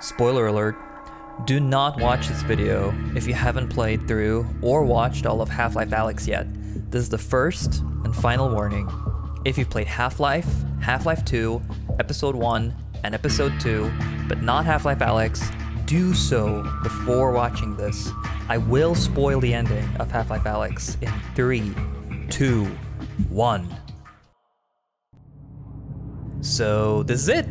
Spoiler alert, do not watch this video if you haven't played through or watched all of Half-Life Alyx yet. This is the first and final warning. If you've played Half-Life, Half-Life 2, Episode 1, and Episode 2, but not Half-Life Alyx, do so before watching this. I will spoil the ending of Half-Life Alyx in 3, 2, 1. So this is it!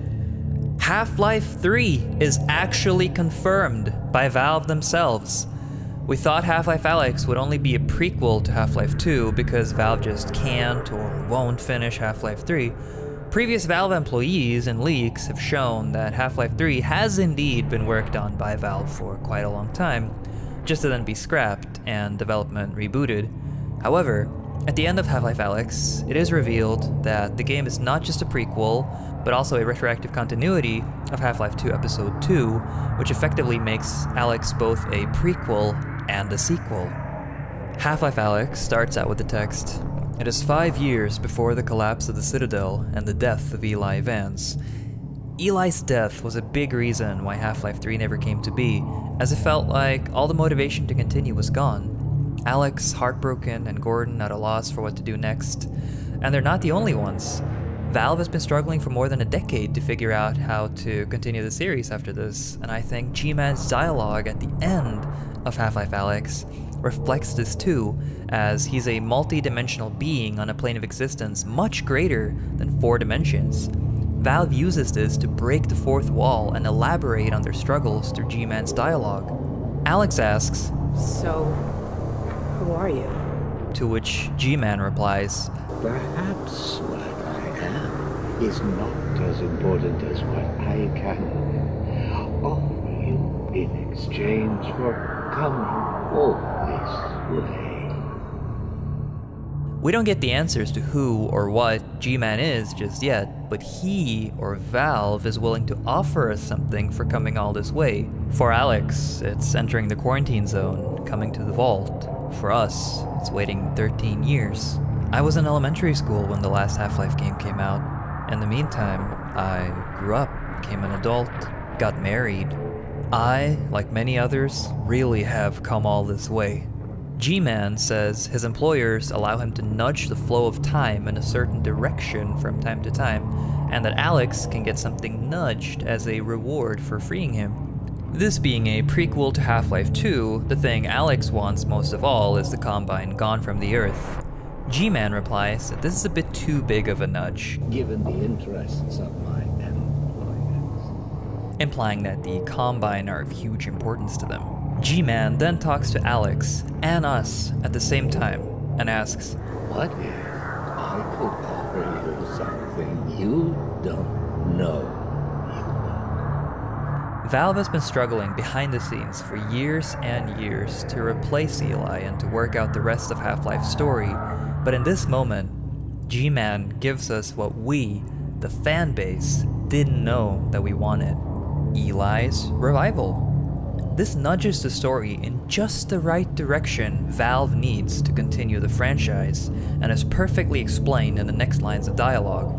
Half-Life 3 is actually confirmed by Valve themselves. We thought Half-Life Alyx would only be a prequel to Half-Life 2 because Valve just can't or won't finish Half-Life 3. Previous Valve employees and leaks have shown that Half-Life 3 has indeed been worked on by Valve for quite a long time, just to then be scrapped and development rebooted. However, at the end of Half-Life Alyx, it is revealed that the game is not just a prequel, but also a retroactive continuity of Half-Life 2 Episode 2, which effectively makes Alyx both a prequel and a sequel. Half-Life Alyx starts out with the text, "It is 5 years before the collapse of the Citadel and the death of Eli Vance." Eli's death was a big reason why Half-Life 3 never came to be, as it felt like all the motivation to continue was gone. Alyx heartbroken and Gordon at a loss for what to do next. And they're not the only ones. Valve has been struggling for more than a decade to figure out how to continue the series after this, and I think G-Man's dialogue at the end of Half-Life Alyx reflects this too, as he's a multi-dimensional being on a plane of existence much greater than 4 dimensions. Valve uses this to break the fourth wall and elaborate on their struggles through G-Man's dialogue. Alyx asks, "So, who are you?" To which G-Man replies, "Perhaps what I am is not as important as what I can offer you in exchange for coming all this way." We don't get the answers to who or what G-Man is just yet, but he or Valve is willing to offer us something for coming all this way. For Alyx, it's entering the quarantine zone, coming to the vault. For us, it's waiting 13 years. I was in elementary school when the last Half-Life game came out. In the meantime, I grew up, became an adult, got married. I, like many others, really have come all this way. G-Man says his employers allow him to nudge the flow of time in a certain direction from time to time, and that Alyx can get something nudged as a reward for freeing him. This being a prequel to Half-Life 2, the thing Alyx wants most of all is the Combine gone from the Earth. G-Man replies that this is a bit too big of a nudge, given the interests of my employers, implying that the Combine are of huge importance to them. G-Man then talks to Alyx and us at the same time and asks, "What if I could offer you something you don't know you know?" Valve has been struggling behind the scenes for years and years to replace Eli and to work out the rest of Half-Life's story, but in this moment, G-Man gives us what we, the fan base, didn't know that we wanted: Eli's revival. This nudges the story in just the right direction Valve needs to continue the franchise, and is perfectly explained in the next lines of dialogue.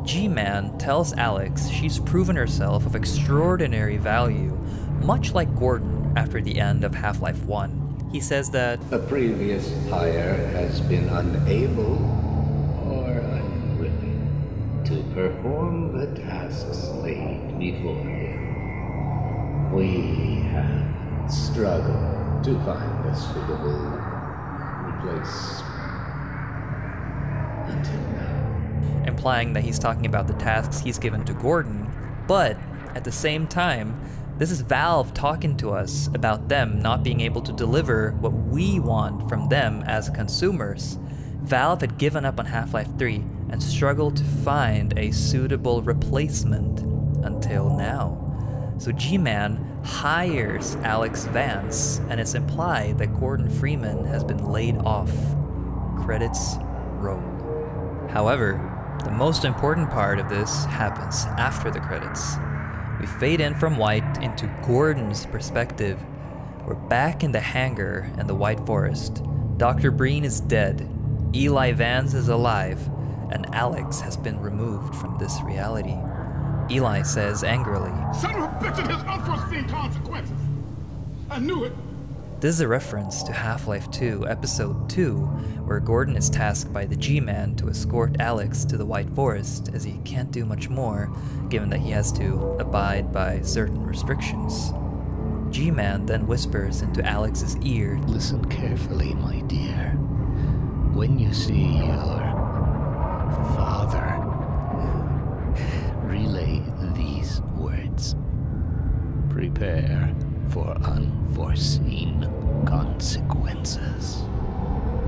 G-Man tells Alyx she's proven herself of extraordinary value, much like Gordon after the end of Half-Life 1. He says that a previous hire has been unable or unwilling to perform the tasks laid before him. We have struggled to find a suitable replacement until now. Implying that he's talking about the tasks he's given to Gordon, but at the same time, this is Valve talking to us about them not being able to deliver what we want from them as consumers. Valve had given up on Half-Life 3 and struggled to find a suitable replacement until now. So G-Man hires Alyx Vance, and it's implied that Gordon Freeman has been laid off. Credits roll. However, the most important part of this happens after the credits. We fade in from White into Gordon's perspective. We're back in the hangar in the White Forest. Dr. Breen is dead, Eli Vance is alive, and Alyx has been removed from this reality. Eli says angrily. Son of a bitch, it has unforeseen consequences. I knew it. This is a reference to Half-Life 2 Episode 2, where Gordon is tasked by the G-Man to escort Alyx to the White Forest, as he can't do much more, given that he has to abide by certain restrictions. G-Man then whispers into Alyx's ear, Listen carefully, my dear. When you see your father, relay these words. Prepare for unforeseen consequences.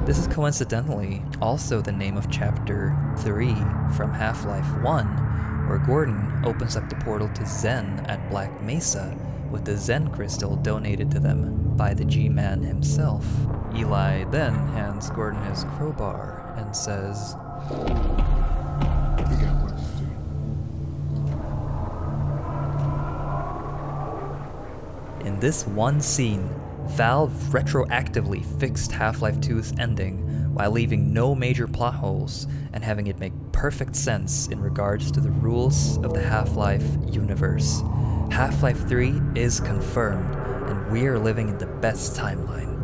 This is coincidentally also the name of Chapter 3 from Half-Life 1, where Gordon opens up the portal to Zen at Black Mesa with the Zen crystal donated to them by the G-Man himself. Eli then hands Gordon his crowbar and says, We got work to do. in this one scene, Valve retroactively fixed Half-Life 2's ending while leaving no major plot holes and having it make perfect sense in regards to the rules of the Half-Life universe. Half-Life 3 is confirmed, and we're living in the best timeline.